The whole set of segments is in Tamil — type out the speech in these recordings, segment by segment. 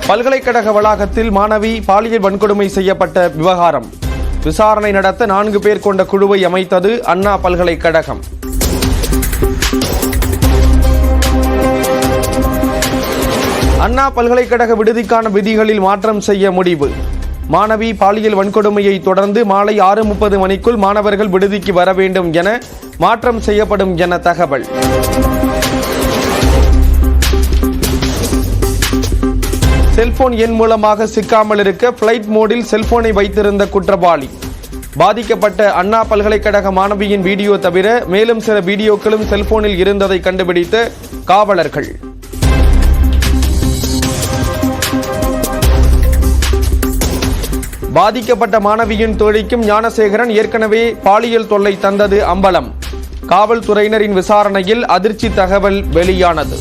பல்கலைக்கழக வளாகத்தில் மாணவி பாலியல் வன்கொடுமை செய்யப்பட்ட விவகாரம் விசாரணை நடத்த 4 பேர் கொண்ட குழுவை அமைத்தது அண்ணா பல்கலைக்கழகம். அண்ணா பல்கலைக்கழக விடுதிக்கான விதிகளில் மாற்றம் செய்ய முடிவு. மாணவி பாலியல் வன்கொடுமையை தொடர்ந்து மாலை 6:30 மணிக்குள் மாணவர்கள் விடுதிக்கு வர வேண்டும் என மாற்றம் செய்யப்படும் என தகவல். செல்போன் எண் மூலமாக சிக்காமல் இருக்க பிளைட் மோடில் செல்போனை வைத்திருந்த குற்றவாளி. பாதிக்கப்பட்ட அண்ணா பல்கலைக்கழக மாணவியின் வீடியோ தவிர மேலும் சில வீடியோக்களும் செல்போனில் இருந்ததை கண்டுபிடித்த காவலர்கள். பாதிக்கப்பட்ட மாணவியின் தோழிக்கும் ஞானசேகரன் ஏற்கனவே பாலியல் தொல்லை தந்தது அம்பலம். காவல்துறையினரின் விசாரணையில் அதிர்ச்சி தகவல் வெளியானது.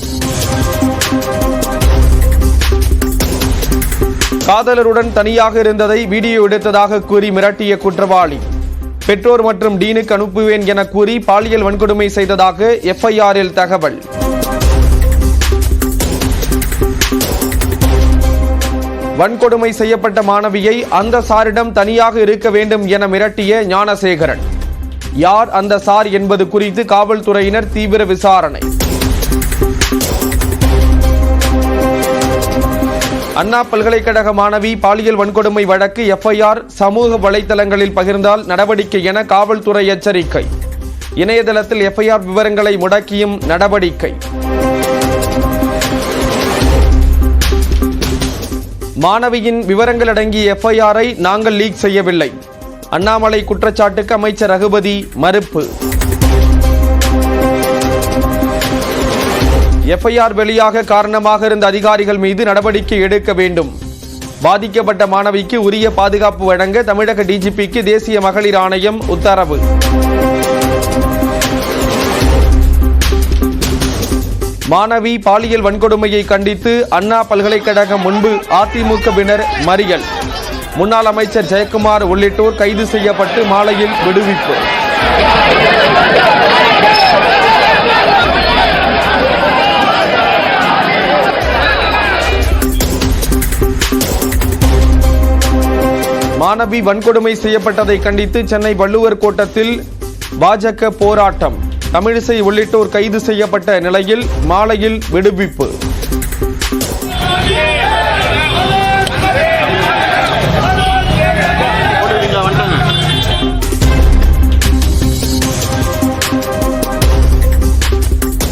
காதலருடன் தனியாக இருந்ததை வீடியோ எடுத்ததாக கூறி மிரட்டிய குற்றவாளி. பெற்றோர் மற்றும் டீனுக்கு அனுப்புவேன் என கூறி பாலியல் வன்கொடுமை செய்ததாக எஃப்ஐஆரில் தகவல். வன்கொடுமை செய்யப்பட்ட மாணவியை அந்த சாரிடம் தனியாக இருக்க வேண்டும் என மிரட்டிய ஞானசேகரன். யார் அந்த சார் என்பது குறித்து காவல்துறையினர் தீவிர விசாரணை. அண்ணா பல்கலைக்கழக மாணவி பாலியல் வன்கொடுமை வழக்கு எஃப்ஐஆர் சமூக வலைதளங்களில் பகிர்ந்தால் நடவடிக்கை என காவல்துறை எச்சரிக்கை. இணையதளத்தில் எஃப்ஐஆர் விவரங்களை முடக்கியும் நடவடிக்கை. மாணவியின் விவரங்கள் அடங்கிய எஃப்ஐஆரை நாங்கள் லீக் செய்யவில்லை. அண்ணாமலை குற்றச்சாட்டுக்கு அமைச்சர் ரகுபதி மறுப்பு. எஃப்ஐஆர் வெளியாக காரணமாக இருந்த அதிகாரிகள் மீது நடவடிக்கை எடுக்க வேண்டும். பாதிக்கப்பட்ட மாணவிக்கு உரிய பாதுகாப்பு வழங்க தமிழக டிஜிபிக்கு தேசிய மகளிர் ஆணையம் உத்தரவு. மாணவி பாலியல் வன்கொடுமையை கண்டித்து அண்ணா பல்கலைக்கழகம் முன்பு அதிமுகவினர் மறியல். முன்னாள் அமைச்சர் ஜெயக்குமார் உள்ளிட்டோர் கைது செய்யப்பட்டு மாலையில் விடுவிப்பு. மாணவி வன்கொடுமை செய்யப்பட்டதை கண்டித்து சென்னை வள்ளுவர் கோட்டத்தில் பாஜக போராட்டம். தமிழிசை உள்ளிட்டோர் கைது செய்யப்பட்ட நிலையில் மாலையில் விடுவிப்பு.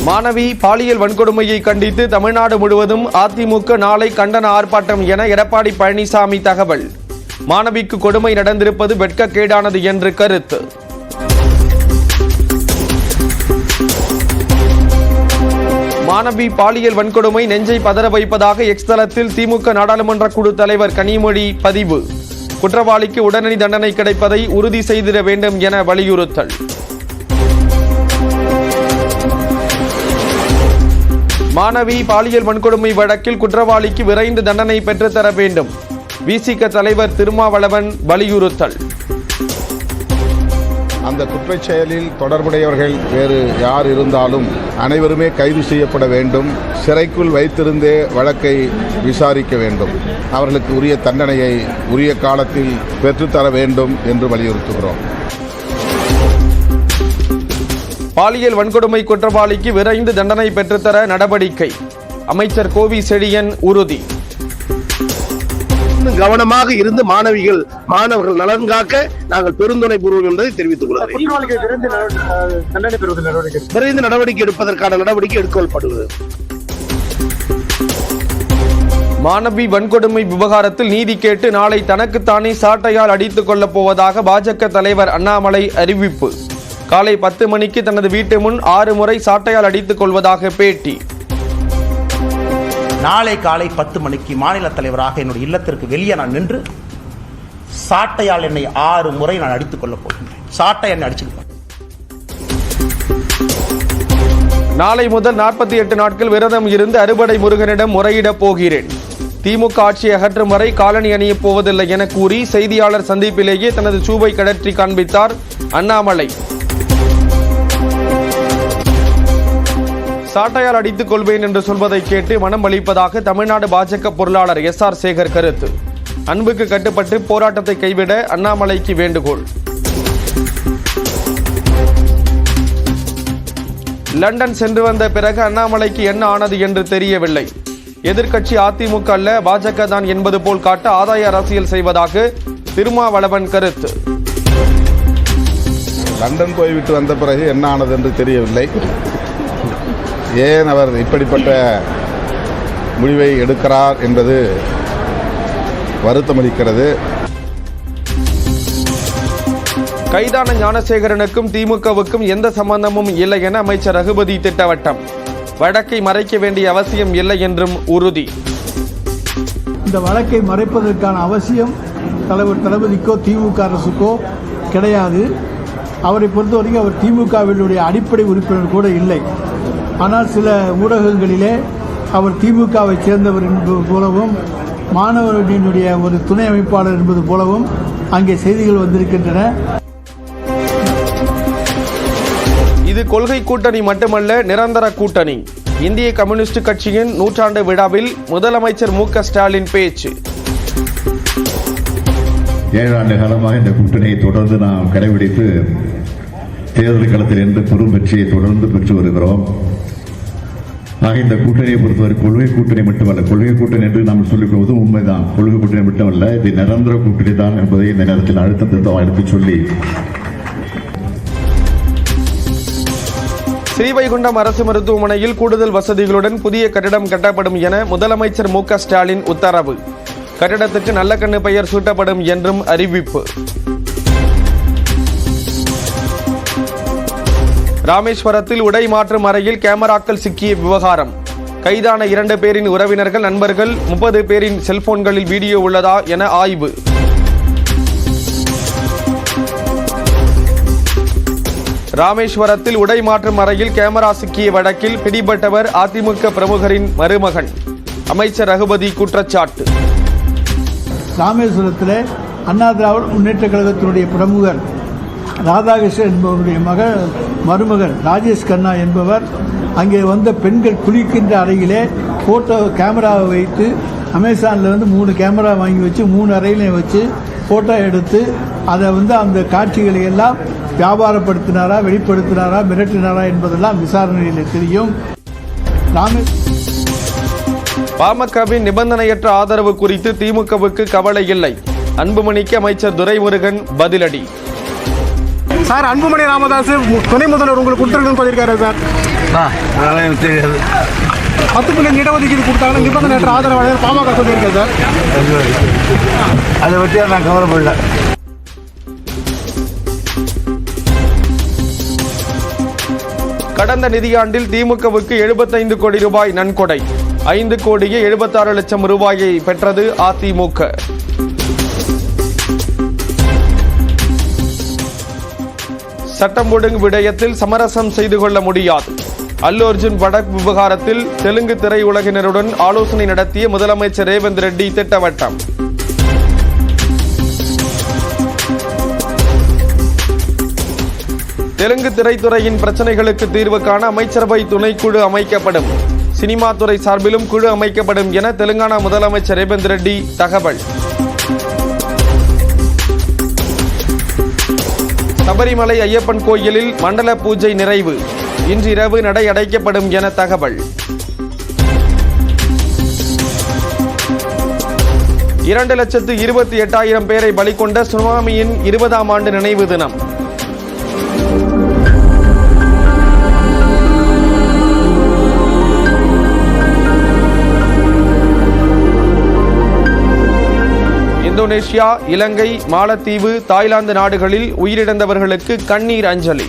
மாணவி பாலியல் வன்கொடுமையை கண்டித்து தமிழ்நாடு முழுவதும் அதிமுக நாளை கண்டன ஆர்ப்பாட்டம் என எடப்பாடி பழனிசாமி தகவல். மாணவிக்கு கொடுமை நடந்திருப்பது வெட்கக்கேடானது என்று கருத்து. மாணவி பாலியல் வன்கொடுமை நெஞ்சை பதற வைப்பதாக எக்ஸ் தளத்தில் திமுக நாடாளுமன்ற குழு தலைவர் கனிமொழி பதிவு. குற்றவாளிக்கு உடனடி தண்டனை கிடைப்பதை உறுதி செய்திட வேண்டும் என வலியுறுத்தல். மாணவி பாலியல் வன்கொடுமை வழக்கில் குற்றவாளிக்கு விரைந்து தண்டனை பெற்றுத்தர வேண்டும். விசிக தலைவர் திருமாவளவன் வலியுறுத்தல். அந்த குற்றச் செயலில் தொடர்புடையவர்கள் வேறு யார் இருந்தாலும் அனைவருமே கைது செய்யப்பட வேண்டும். சிறைக்குள் வைத்திருந்தே வழக்கை விசாரிக்க வேண்டும். அவர்களுக்கு உரிய தண்டனையை உரிய காலத்தில் பெற்றுத்தர வேண்டும் என்று வலியுறுத்துகிறோம். பாலியல் வன்கொடுமை குற்றவாளிக்கு விரைந்து தண்டனை பெற்றுத்தர நடவடிக்கை. அமைச்சர் கோவி செழியன் உறுதி. கவனமாக இருந்து மாணவர்கள் நலன் காக்க நாங்கள் பெருந்துணை பூர்வம் என்பதை தெரிவித்துக் கொள்கிறேன். விரைந்து நடவடிக்கை எடுப்பதற்கான நடவடிக்கை எடுக்கப்படுகிறது. மாணவி வன்கொடுமை விவகாரத்தில் நீதி கேட்டு நாளை தனக்குத்தானே சாட்டையால் அடித்துக் கொள்ளப் போவதாக பாஜக தலைவர் அண்ணாமலை அறிவிப்பு. காலை 10 மணிக்கு தனது வீட்டு முன் 6 முறை சாட்டையால் அடித்துக் கொள்வதாக பேட்டி. நாளை காலை 10 மணிக்கு மாநில தலைவராக என்னுடைய இல்லத்திற்கு வெளியே நான் நின்று சாட்டையால் என்னை 6 முறை நான் அடித்துக் கொள்ளப் போகின்றேன். சாட்டை என்னை அடிச்சுருப்பேன். நாளை முதல் 48 நாட்கள் விரதம் இருந்து அறுபடை முருகனிடம் முறையிடப் போகிறேன். திமுக ஆட்சியை அகற்றும் வரை காலணி அணியப் போவதில்லை என கூறி செய்தியாளர் சந்திப்பிலேயே தனது சூவை கடற்றி காண்பித்தார் அண்ணாமலை. சாட்டையால் அடித்துக் கொள்வேன் என்று சொல்வதை கேட்டு மனம் வலிப்பதாக தமிழ்நாடு பாஜக பொருளாளர் SR சேகர் கருத்து. அன்புக்கு கட்டுப்பட்டு போராட்டத்தை கைவிட அண்ணாமலைக்கு வேண்டுகோள். லண்டன் சென்று வந்த பிறகு அண்ணாமலைக்கு என்ன ஆனது என்று தெரியவில்லை. எதிர்க்கட்சி அதிமுக அல்ல பாஜக தான் என்பது போல் காட்ட ஆதாய அரசியல் செய்வதாக திருமாவளவன் கருத்து. லண்டன் போய்விட்டு வந்த பிறகு என்ன ஆனது என்று தெரியவில்லை. ஏன் அவர் இப்படிப்பட்ட முடிவை எடுக்கிறார் என்பது வருத்தமளிக்கிறது. கைதான ஞானசேகரனுக்கும் திமுகவுக்கும் எந்த சம்பந்தமும் இல்லை என அமைச்சர் ரகுபதி திட்டவட்டம். வழக்கை மறைக்க வேண்டிய அவசியம் இல்லை என்றும் உறுதி. இந்த வழக்கை மறைப்பதற்கான அவசியம் தலைவர் தளபதிக்கோ திமுக அரசுக்கோ கிடையாது. அவரை பொறுத்தவரைக்கும் அவர் திமுகவினுடைய அடிப்படை உறுப்பினர் கூட இல்லை. ஆனால் சில ஊடகங்களிலே அவர் திமுகவை சேர்ந்தவர் என்பது போலவும் மாணவர்களுடைய ஒரு துணை அமைப்பாளர் என்பது போலவும் அங்கே செய்திகள் வந்திருக்கின்றன. இது கொள்கை கூட்டணி மட்டுமல்ல, நிரந்தர கூட்டணி. இந்திய கம்யூனிஸ்ட் கட்சியின் 100ஆண்டு விழாவில் முதலமைச்சர் மு.க. ஸ்டாலின் பேச்சு. 7 ஆண்டு காலமாக இந்த கூட்டணியை தொடர்ந்து நாம் கடைபிடித்து தேர்தல் களத்தில் இருந்து பெரும் வெற்றியை தொடர்ந்து பெற்று வருகிறோம். ஆக இந்த கூட்டணியை பொறுத்தவரை கொள்கை கூட்டணி மட்டுமல்ல, கொள்கை கூட்டணி என்று நாம் சொல்லிக் கொள்வதும் உண்மைதான். கொள்கை கூட்டணி மட்டுமல்ல, இது நிரந்தர கூட்டணி தான் என்பதை இந்த நேரத்தில் அழுத்தம் திருத்தம் எடுத்து சொல்லி, ஸ்ரீவைகுண்டம் அரசு மருத்துவமனையில் கூடுதல் வசதிகளுடன் புதிய கட்டிடம் கட்டப்படும் என முதலமைச்சர் மு.க. ஸ்டாலின் உத்தரவு. கட்டிடத்துக்கு நல்லக்கண்ணு பெயர் சூட்டப்படும் என்றும் அறிவிப்பு. ராமேஸ்வரத்தில் உடை மாற்றும் அறையில் கேமராக்கள் சிக்கிய விவகாரம். கைதான 2 பேரின் உறவினர்கள், நண்பர்கள், 30 பேரின் செல்போன்களில் வீடியோ உள்ளதா என ஆய்வு. ராமேஸ்வரத்தில் உடை மாற்றும் அறையில் கேமரா சிக்கிய வழக்கில் பிடிபட்டவர் அதிமுக பிரமுகரின் மருமகன். அமைச்சர் ரகுபதி குற்றச்சாட்டு. ராமேஸ்வரத்தில் அண்ணா திராவிட முன்னேற்ற கழகத்தினுடைய பிரமுகர் ராதாகிருஷ்ணன் என்பவருடைய மருமகன் ராஜேஷ் கண்ணா என்பவர் அங்கே வந்த பெண்கள் குளிக்கின்ற அறையிலே போட்டோ கேமராவை வைத்து அமேசானில் 3 கேமரா வாங்கி வச்சு 3 அறையிலையும் வச்சு போட்டோ எடுத்து அதை அந்த காட்சிகளை எல்லாம் வியாபாரப்படுத்தினாரா, வெளிப்படுத்தினாரா, மிரட்டினாரா என்பதெல்லாம் விசாரணையில் தெரியும். பாமகவின் நிபந்தனையற்ற ஆதரவு குறித்து திமுகவுக்கு கவலை இல்லை. அன்புமணிக்கு அமைச்சர் துரைமுருகன் பதிலடி. சார், அன்புமணி ராமதாஸ் துணை முதல்வர் உங்களுக்கு கொடுத்துருக்குன்னு சொல்லியிருக்காரு சார். அதெல்லாம் தெரியாது. 10% இடஒதுக்கீடு கொடுத்தாங்கன்னா நிபந்தனையற்ற ஆதரவாளர் பாமக சொல்லியிருக்கேன் சார். அதை பற்றி நான் கவலைப்படல. கடந்த நிதியாண்டில் திமுகவுக்கு 75 கோடி ரூபாய் நன்கொடை. 5 கோடியே 76 லட்சம் ரூபாயை பெற்றது அதிமுக. சட்டம் ஒழுங்கு விடயத்தில் சமரசம் செய்து கொள்ள முடியாது. அல்லு அர்ஜுன் பட விவகாரத்தில் தெலுங்கு திரையுலகினருடன் ஆலோசனை நடத்திய முதலமைச்சர் ரேவந்த் ரெட்டி திட்டவட்டம். தெலுங்கு திரைத்துறையின் பிரச்சனைகளுக்கு தீர்வு காண அமைச்சரவை துணைக்குழு அமைக்கப்படும். சினிமா துறை சார்பிலும் குழு அமைக்கப்படும் என தெலுங்கானா முதலமைச்சர் ரேவந்த் ரெட்டி தகவல். சபரிமலை ஐயப்பன் கோயிலில் மண்டல பூஜை நிறைவு. இன்று இரவு நடை அடைக்கப்படும் என தகவல். 2,28,000 பேரை பலி கொண்ட சுனாமியின் 20ஆம் ஆண்டு நினைவு தினம். இந்தோனேஷியா, இலங்கை, மாலத்தீவு, தாய்லாந்து நாடுகளில் உயிரிழந்தவர்களுக்கு கண்ணீர் அஞ்சலி.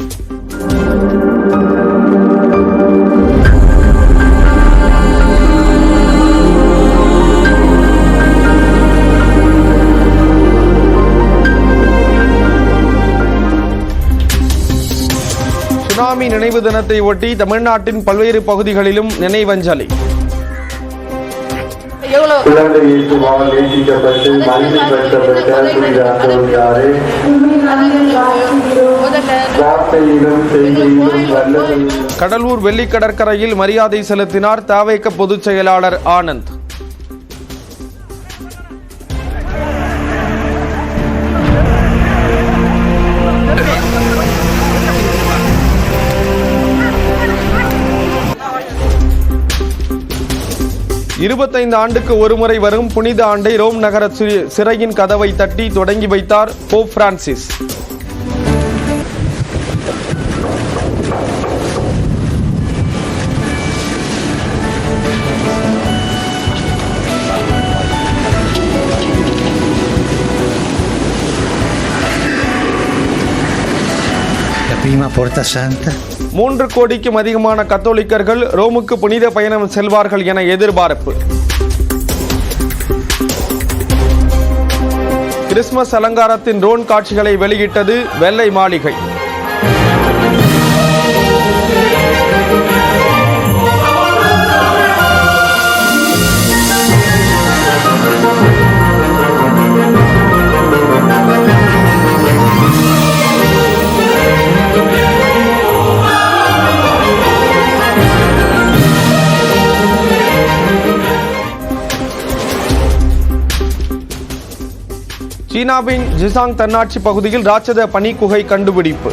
சுனாமி நினைவு தினத்தை ஒட்டி தமிழ்நாட்டின் பல்வேறு பகுதிகளிலும் நினைவஞ்சலி. குழந்தை இயேசுவால் நேசிக்கப்பட்டு மகிமை பெற்றப்பட்ட புனித அந்தோனியாரே, வார்த்தையிலும் செய்தியிலும் வல்லமை. கடலூர் வெள்ளி கடற்கரையில் மரியாதை செலுத்தினார் தவேக பொதுச் செயலாளர் ஆனந்த். இருபத்தைந்து ஆண்டுக்கு ஒருமுறை வரும் புனித ஆண்டை ரோம் நகர சிறையின் கதவை தட்டி தொடங்கி வைத்தார் போப் பிரான்சிஸ். Porta Santa. 3 கோடிக்கும் அதிகமான கத்தோலிக்கர்கள் ரோமுக்கு புனித பயணம் செல்வார்கள் என எதிர்பார்ப்பு. கிறிஸ்துமஸ் அலங்காரத்தின் ட்ரோன் காட்சிகளை வெளியிட்டது வெள்ளை மாளிகை. சீனாவின் ஜிசாங் தன்னாட்சி பகுதியில் ராட்சத பனி குகை கண்டுபிடிப்பு.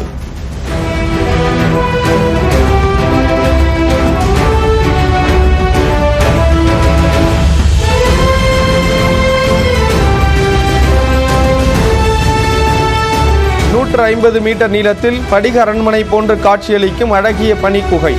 $150 மீட்டர் நீளத்தில் படிக அரண்மனை போன்று காட்சியளிக்கும் அழகிய பனி குகை.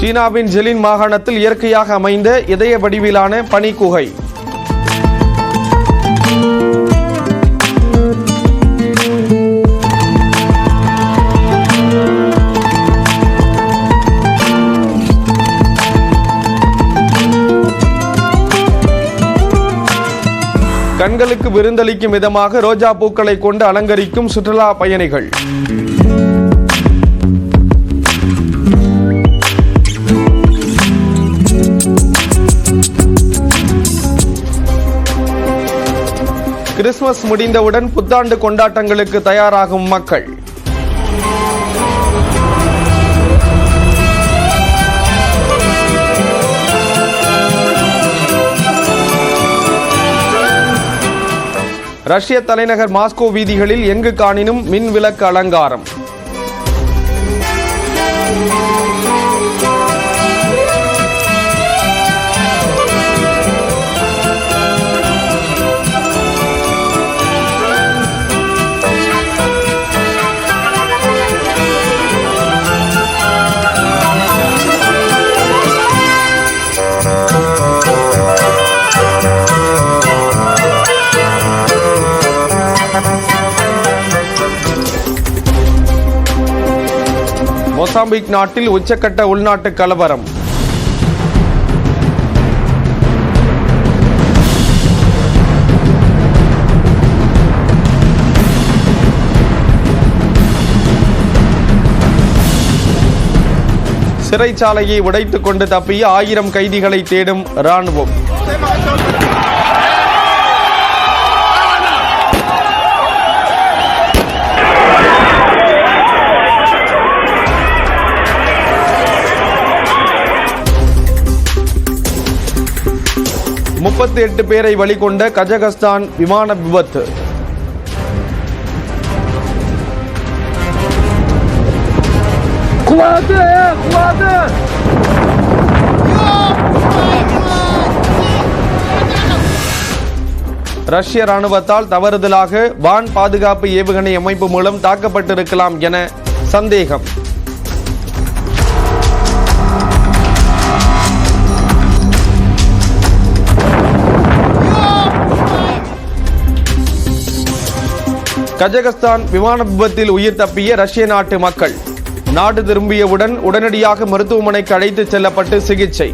சீனாவின் ஜெலின் மாகாணத்தில் இயற்கையாக அமைந்த இதய வடிவிலான பனி குகை. கண்களுக்கு விருந்தளிக்கும் விதமாக ரோஜா பூக்களை கொண்டு அலங்கரிக்கும் சுற்றுலா பயணிகள். கிறிஸ்துமஸ் முடிந்தவுடன் புத்தாண்டு கொண்டாட்டங்களுக்கு தயாராகும் மக்கள். ரஷ்ய தலைநகர் மாஸ்கோ வீதிகளில் எங்கு காணினும் மின் விளக்கு அலங்காரம். மொசாம்பிக் நாட்டில் உச்சக்கட்ட உள்நாட்டு கலவரம். சிறைச்சாலையை உடைத்துக் கொண்டு தப்பிய 1000 கைதிகளை தேடும் ராணுவம். $38 பேரை வழிகொண்ட கஜகஸ்தான் விமான விபத்து. ரஷ்ய ராணுவத்தால் தவறுதலாக வான் பாதுகாப்பு ஏவுகணை அமைப்பு மூலம் தாக்கப்பட்டிருக்கலாம் என சந்தேகம். கஜகஸ்தான் விமான விபத்தில் உயிர் தப்பிய ரஷ்ய நாட்டு மக்கள் நாடு திரும்பியவுடன் உடனடியாக மருத்துவமனைக்கு அழைத்துச் செல்லப்பட்டு சிகிச்சை.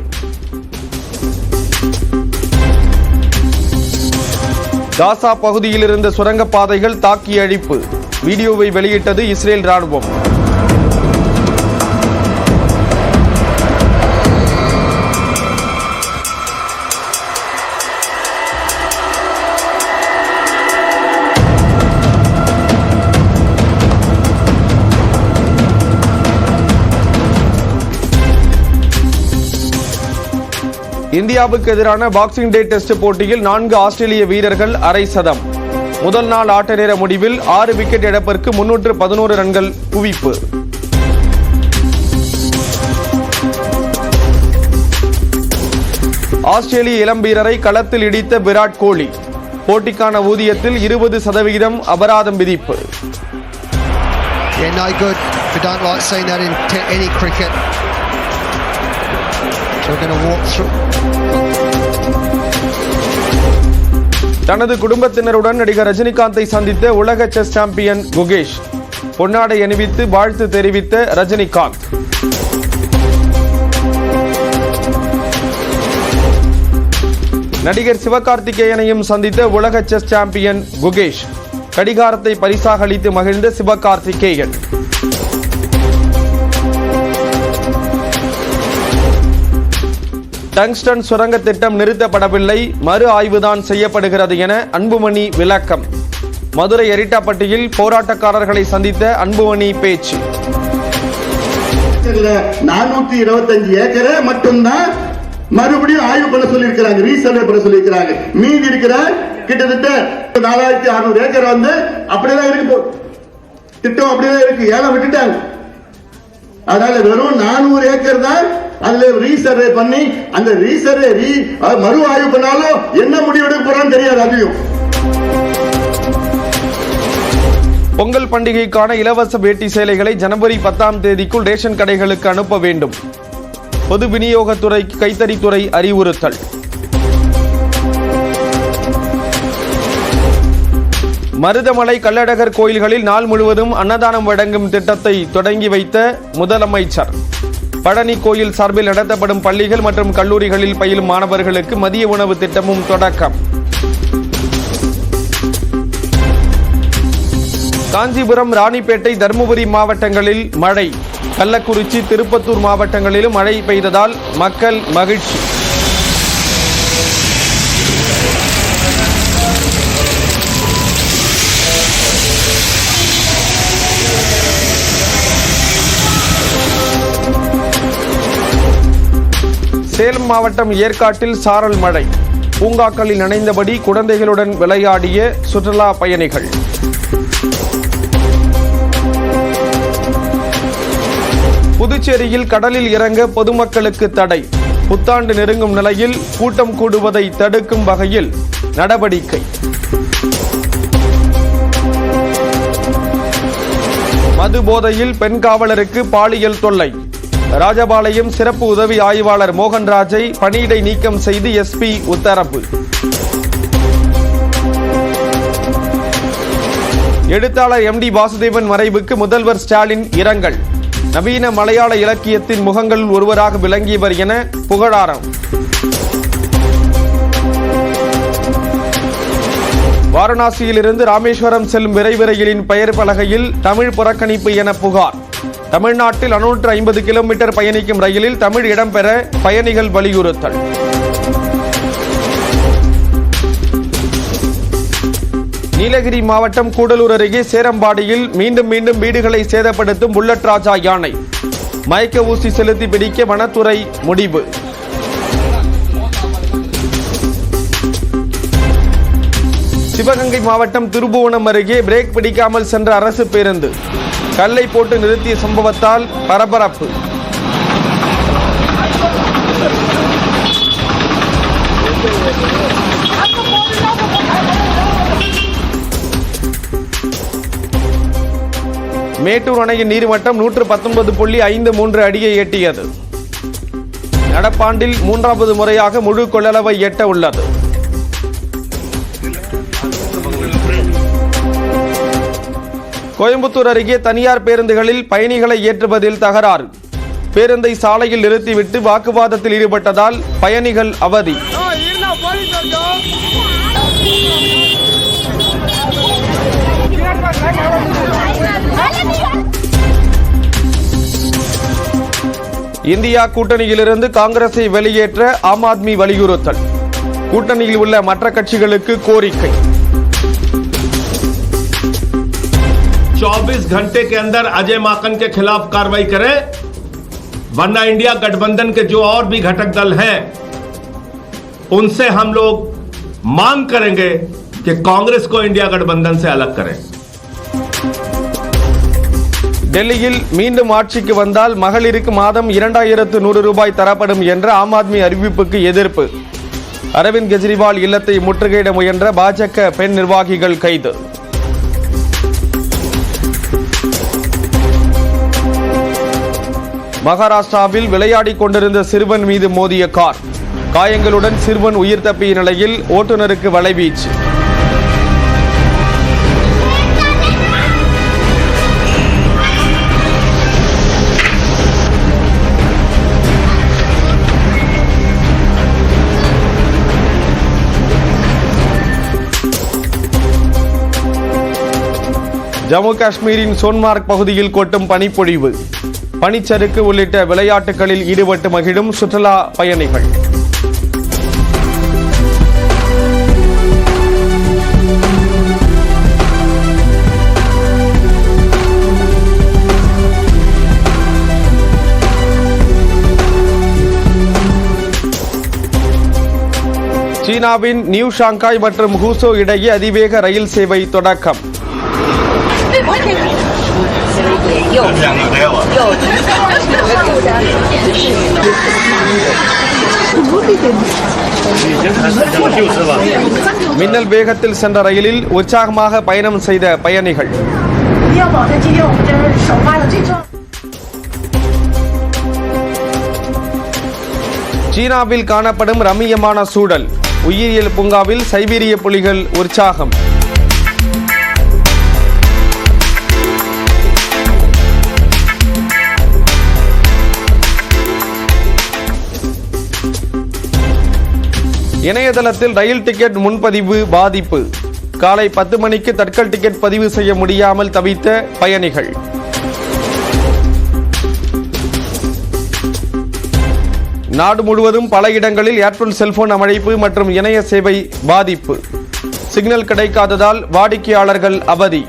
காசா பகுதியில் இருந்த சுரங்கப்பாதைகள் தாக்கி அழிப்பு. வீடியோவை வெளியிட்டது இஸ்ரேல் ராணுவம். இந்தியாவுக்கு எதிரான பாக்ஸிங் டே டெஸ்ட் போட்டியில் 4 ஆஸ்திரேலிய வீரர்கள் அரை சதம். முதல் நாள் ஆட்ட நேர முடிவில் 6 விக்கெட் இழப்பிற்கு 311 ரன்கள் குவிப்பு. ஆஸ்திரேலிய இளம் வீரரை களத்தில் இடித்த விராட் கோலி. போட்டிக்கான ஊதியத்தில் 20% அபராதம் விதிப்பு. தனது குடும்பத்தினருடன் நடிகர் ரஜினிகாந்தை சந்தித்த உலக செஸ் சாம்பியன் குகேஷ். பொன்னாடை அணிவித்து வாழ்த்து தெரிவித்த ரஜினிகாந்த். நடிகர் சிவகார்த்திகேயனையும் சந்தித்த உலக செஸ் சாம்பியன் குகேஷ். கடிகாரத்தை பரிசாக அளித்து மகிழ்ந்த சிவகார்த்திகேயன். டங்ஸ்டன் சுரங்க திட்டம் நிறுத்தப்படவில்லை, மறு ஆய்வுதான் செய்யப்படுகிறது என அன்புமணி விளக்கம். மதுரை எரிட்டாப்பட்டியில் போராட்டக்காரர்களை சந்தித்த அன்புமணி பேச்சு. 425 ஏக்கரை மட்டும்தான் மறுபடியும் ஆய்வு பண்ண சொல்லியிருக்கிறாங்க, ரீசர்வே பண்ண சொல்லியிருக்கிறாங்க. மீதி இருக்கிற கிட்டத்தட்ட 4600 ஏக்கர் வந்து அப்படியேதான் இருக்கு, திட்டம் அப்படியேதான் இருக்கு, ஏலம் விட்டுட்டாங்க. அதனால வெறும் 400 ஏக்கர் தான் அதுல ரீசர்வே பண்ணி அந்த ரீசர்வே மறு ஆய்வு பண்ணாலும் என்ன முடிவெடுக்க போறான்னு தெரியாது. அதையும் பொங்கல் பண்டிகைக்கான இலவச வேட்டி சேலைகளை ஜனவரி 10ஆம் தேதிக்குள் ரேஷன் கடைகளுக்கு அனுப்ப வேண்டும். பொது விநியோகத்துறை கைத்தறித்துறை அறிவுறுத்தல். மருதமலை கள்ளழகர் கோயில்களில் நாள் முழுவதும் அன்னதானம் வழங்கும் திட்டத்தை தொடங்கி வைத்த முதலமைச்சர். பழனி கோயில் சார்பில் நடத்தப்படும் பள்ளிகள் மற்றும் கல்லூரிகளில் பயிலும் மாணவர்களுக்கு மதிய உணவு திட்டமும் தொடக்கம். காஞ்சிபுரம், ராணிப்பேட்டை, தருமபுரி மாவட்டங்களில் மழை. கள்ளக்குறிச்சி, திருப்பத்தூர் மாவட்டங்களிலும் மழை பெய்ததால் மக்கள் மகிழ்ச்சி. சேலம் மாவட்டம் ஏற்காட்டில் சாரல் மழை. பூங்காக்களில் நனைந்தபடி குழந்தைகளுடன் விளையாடிய சுற்றுலா பயணிகள். புதுச்சேரியில் கடலில் இறங்க பொதுமக்களுக்கு தடை. புத்தாண்டு நெருங்கும் நிலையில் கூட்டம் கூடுவதை தடுக்கும் வகையில் நடவடிக்கை. மது போதையில் பெண் காவலருக்கு பாலியல் தொல்லை. ராஜபாளையம் சிறப்பு உதவி ஆய்வாளர் மோகன்ராஜை பணியிடை நீக்கம் செய்து எஸ்பி உத்தரவு. எழுத்தாளர் MD வாசுதேவன் மறைவுக்கு முதல்வர் ஸ்டாலின் இரங்கல். நவீன மலையாள இலக்கியத்தின் முகங்களில் ஒருவராக விளங்கியவர் என புகழாரம். வாரணாசியிலிருந்து ராமேஸ்வரம் செல்லும் விரைவு ரயிலின் பெயர் பலகையில் தமிழ் புறக்கணிப்பு என புகார். தமிழ்நாட்டில் 650 கிலோமீட்டர் பயணிக்கும் ரயிலில் தமிழ் இடம்பெற பயணிகள் வலியுறுத்தல். நீலகிரி மாவட்டம் கூடலூர் அருகே சேரம்பாடியில் மீண்டும் வீடுகளை சேதப்படுத்தும் புல்லட் ராஜா யானை. மயக்க ஊசி செலுத்தி பிடிக்க வனத்துறை முடிவு. சிவகங்கை மாவட்டம் திருபுவனம் அருகே பிரேக் பிடிக்காமல் சென்ற அரசு பேருந்து. கல்லை போட்டு நிறுத்திய சம்பவத்தால் பரபரப்பு. மேட்டூர் அணையின் நீர்மட்டம் 119.53 அடியை எட்டியது. நடப்பாண்டில் 3வது முறையாக முழு கொள்ளளவை எட்ட உள்ளது. கோயம்புத்தூர் அருகே தனியார் பேருந்துகளில் பயணிகளை ஏற்றுவதில் தகராறு. பேருந்தை சாலையில் நிறுத்திவிட்டு வாக்குவாதத்தில் ஈடுபட்டதால் பயணிகள் அவதி. இந்தியா கூட்டணியிலிருந்து காங்கிரஸை வெளியேற்ற ஆம் ஆத்மி வலியுறுத்தல். கூட்டணியில் உள்ள மற்ற கட்சிகளுக்கு கோரிக்கை. 24 घंटे के अंदर अजय माकन के खिलाफ कार्रवाई करें, वरना इंडिया गठबंधन के जो और भी घटक दल हैं उनसे हम लोग मांग करेंगे कि कांग्रेस को इंडिया गठबंधन से अलग करें. டெல்லியில் மீண்டும் ஆட்சிக்கு வந்தால் மகளிருக்கு மாதம் 2100 ரூபாய் தரப்படும் என்ற ஆம் ஆத்மி அறிவிப்புக்கு எதிர்ப்பு. அரவிந்த் கெஜ்ரிவால் இல்லத்தை முற்றுகையிட முயன்ற பாஜக பெண் நிர்வாகிகள் கைது. மகாராஷ்டிராவில் விளையாடிக் கொண்டிருந்த சிறுவன் மீது மோதிய கார். காயங்களுடன் சிறுவன் உயிர் தப்பிய நிலையில் ஓட்டுநருக்கு வலைவீச்சு. ஜம்மு காஷ்மீரின் சோன்மார்க் பகுதியில் கொட்டும் பனிப்பொழிவு. பனிச்சறுக்கு உள்ளிட்ட விளையாட்டுகளில் ஈடுபட்டு மகிழும் சுற்றுலா பயணிகள். சீனாவின் நியூ ஷாங்காய் மற்றும் ஹூசோ இடையே அதிவேக ரயில் சேவை தொடக்கம். மின்னல் வேகத்தில் சென்ற ரயிலில் உற்சாகமாக பயணம் செய்த பயணிகள். சீனாவில் காணப்படும் ரம்மியமான சூழல். உயிரியல் பூங்காவில் சைபீரிய புலிகள் உற்சாகம். இணையதளத்தில் ரயில் டிக்கெட் முன்பதிவு பாதிப்பு. காலை 10 மணிக்கு தட்கல் டிக்கெட் பதிவு செய்ய முடியாமல் தவித்த பயணிகள். நாடு முழுவதும் பல இடங்களில் ஏர்டெல் செல்போன் அழைப்பு மற்றும் இணைய சேவை பாதிப்பு. சிக்னல் கிடைக்காததால் வாடிக்கையாளர்கள் அவதி.